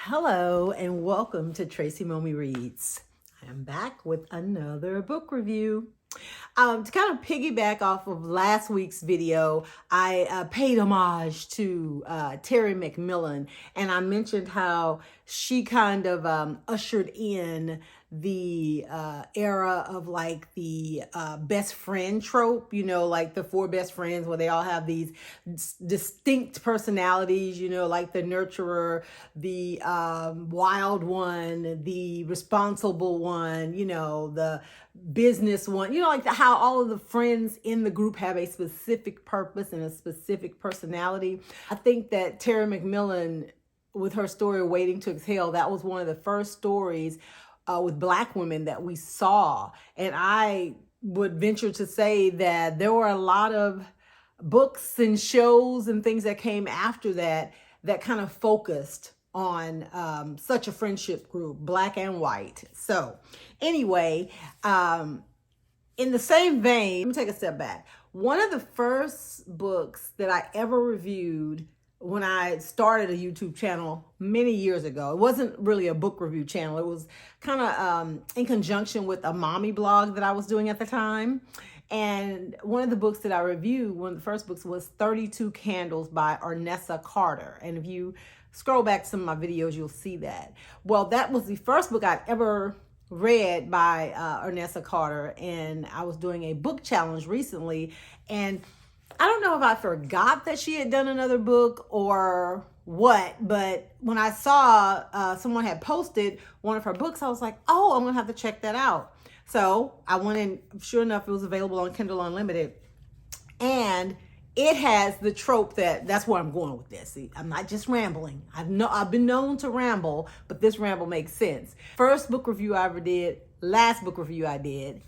Hello and welcome to Tracy Momi Reads. I am back with another book review. To kind of piggyback off of last week's video, I paid homage to Terry McMillan, and I mentioned how she kind of ushered in the era of like the best friend trope, like the four best friends where they all have these distinct personalities, like the nurturer, the wild one, the responsible one, the business one, like how all of the friends in the group have a specific purpose and a specific personality. I think that Terry McMillan, with her story Waiting to Exhale, that was one of the first stories with Black women that we saw. And I would venture to say that there were a lot of books and shows and things that came after that kind of focused on such a friendship group, Black and white. So anyway, in the same vein, let me take a step back. One of the first books that I ever reviewed when I started a YouTube channel many years ago, it wasn't really a book review channel. It was kind of in conjunction with a mommy blog that I was doing at the time. And one of the books that I reviewed, one of the first books, was 32 Candles by Ernessa T. And if you scroll back to some of my videos, you'll see that. Well, that was the first book I'd ever read by Ernessa T. And I was doing a book challenge recently. And I don't know if I forgot that she had done another book or what, but when I saw someone had posted one of her books, I was like, oh, I'm going to have to check that out. So I went in, sure enough, it was available on Kindle Unlimited. And it has the trope that's where I'm going with this. See, I'm not just rambling. I've been known to ramble, but this ramble makes sense. First book review I ever did, last book review I did.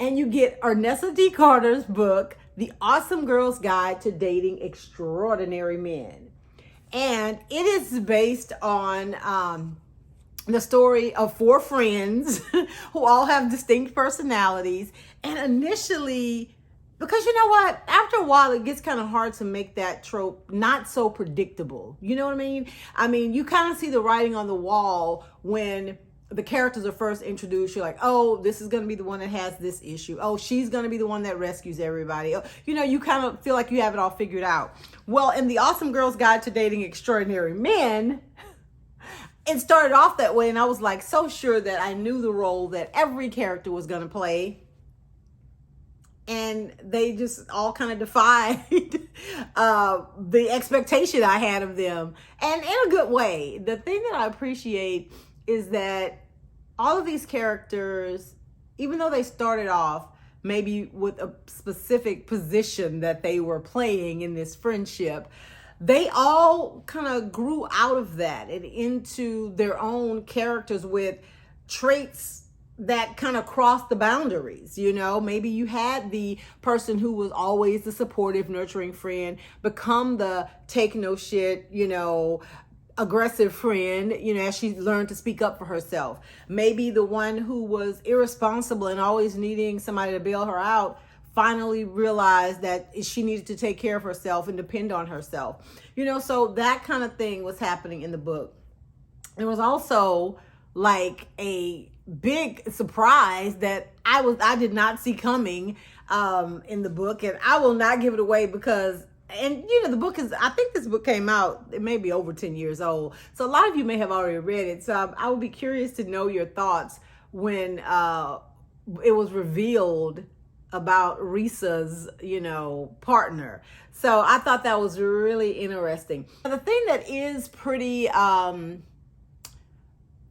And you get Ernessa T. Carter's book, The Awesome Girl's Guide to Dating Extraordinary Men. And it is based on the story of four friends who all have distinct personalities. And initially, because you know what, after a while, it gets kind of hard to make that trope not so predictable. You know what I mean? I mean, you kind of see the writing on the wall when the characters are first introduced. You're like, oh, this is going to be the one that has this issue. Oh, she's going to be the one that rescues everybody. Oh, you kind of feel like you have it all figured out. Well, in The Awesome Girl's Guide to Dating Extraordinary Men, it started off that way. And I was like so sure that I knew the role that every character was going to play. And they just all kind of defied the expectation I had of them. And in a good way. The thing that I appreciate is that all of these characters, even though they started off maybe with a specific position that they were playing in this friendship, they all kind of grew out of that and into their own characters with traits that kind of crossed the boundaries. Maybe you had the person who was always the supportive, nurturing friend become the take no shit, aggressive friend, as she learned to speak up for herself. Maybe the one who was irresponsible and always needing somebody to bail her out finally realized that she needed to take care of herself and depend on herself. So that kind of thing was happening in the book. There was also like a big surprise that I did not see coming in the book, and I will not give it away because the book I think this book came out, it may be over 10 years old. So a lot of you may have already read it. So I would be curious to know your thoughts when it was revealed about Risa's, partner. So I thought that was really interesting. The thing that is pretty, I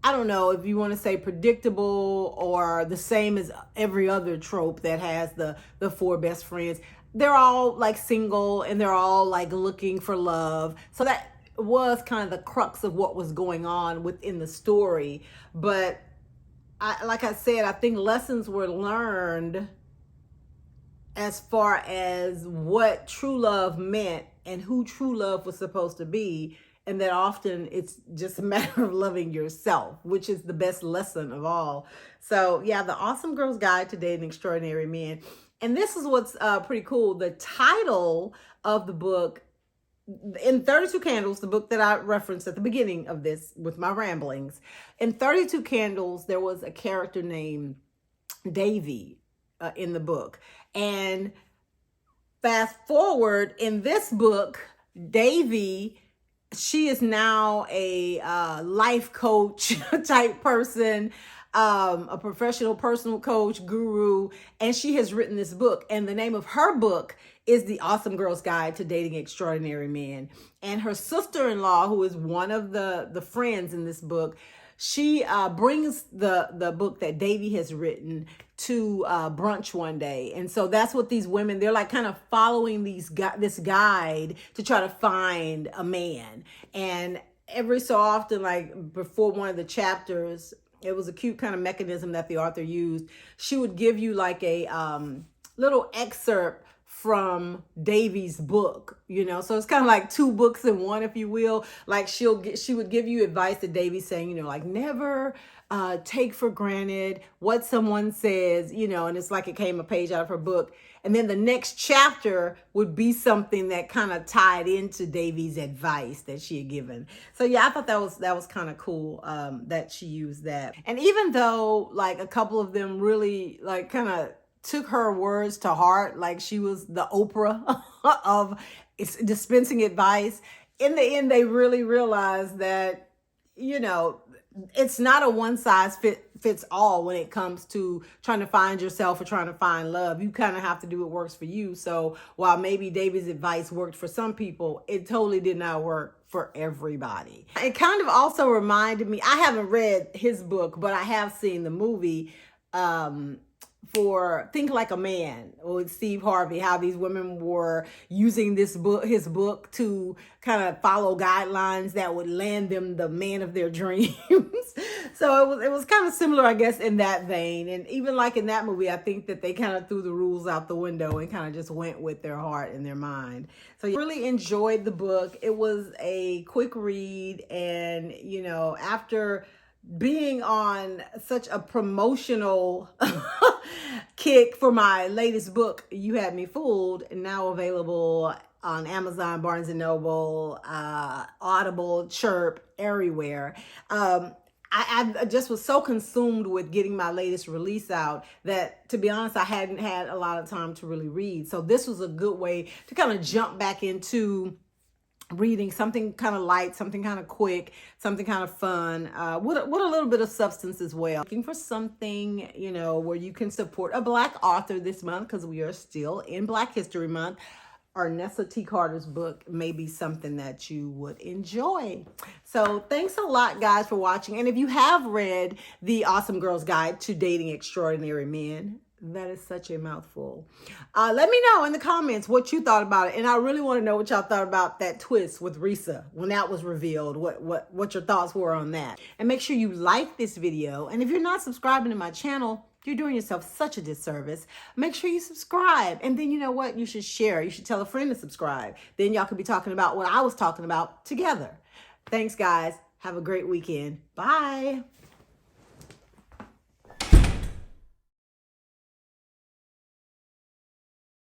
don't know if you want to say predictable or the same as every other trope that has the four best friends. They're all like single and they're all like looking for love. So that was kind of the crux of what was going on within the story. But like I said, I think lessons were learned as far as what true love meant and who true love was supposed to be. And that often it's just a matter of loving yourself, which is the best lesson of all. So yeah, The Awesome Girl's Guide to Dating Extraordinary Men. And this is what's pretty cool. The title of the book in 32 Candles, the book that I referenced at the beginning of this with my ramblings, in 32 Candles, there was a character named Davy in the book. And fast forward in this book, Davy, she is now a life coach type person, a professional personal coach, guru, and she has written this book. And the name of her book is The Awesome Girl's Guide to Dating Extraordinary Men. And her sister-in-law, who is one of the friends in this book, she brings the book that Davy has written to brunch one day. And so that's what these women, they're like kind of following this guide to try to find a man. And every so often, like before one of the chapters, it was a cute kind of mechanism that the author used. She would give you like a little excerpt from Davy's book, you know, so it's kind of like two books in one, if you will. Like she would give you advice that Davy's saying, you know, like never take for granted what someone says, you know, and it's like it came a page out of her book. And then the next chapter would be something that kind of tied into Davy's advice that she had given. So yeah, I thought that was kind of cool that she used that. And even though like a couple of them really like kind of took her words to heart, like she was the Oprah of dispensing advice, in the end, they really realized that, you know, it's not a one size fits all when it comes to trying to find yourself or trying to find love. You kind of have to do what works for you. So while maybe Davy's advice worked for some people, it totally did not work for everybody. It kind of also reminded me, I haven't read his book, but I have seen the movie, for Think Like a Man with Steve Harvey, how these women were using his book to kind of follow guidelines that would land them the man of their dreams. So it was kind of similar, I guess, in that vein. And even like in that movie, I think that they kind of threw the rules out the window and kind of just went with their heart and their mind. So I really enjoyed the book. It was a quick read, and you know, after being on such a promotional kick for my latest book, You Had Me Fooled, now available on Amazon, Barnes & Noble, Audible, Chirp, everywhere. I just was so consumed with getting my latest release out that, to be honest, I hadn't had a lot of time to really read. So this was a good way to kind of jump back into reading something kind of light, something kind of quick, something kind of fun, with a little bit of substance as well. Looking for something, you know, where you can support a Black author this month, because we are still in Black History Month. Ernessa T. Carter's book may be something that you would enjoy. So thanks a lot, guys, for watching. And if you have read The Awesome Girl's Guide to Dating Extraordinary Men, that is such a mouthful. Let me know in the comments what you thought about it. And I really want to know what y'all thought about that twist with Risa when that was revealed, what your thoughts were on that. And make sure you like this video. And if you're not subscribing to my channel, you're doing yourself such a disservice. Make sure you subscribe. And then you know what? You should share. You should tell a friend to subscribe. Then y'all could be talking about what I was talking about together. Thanks, guys. Have a great weekend. Bye.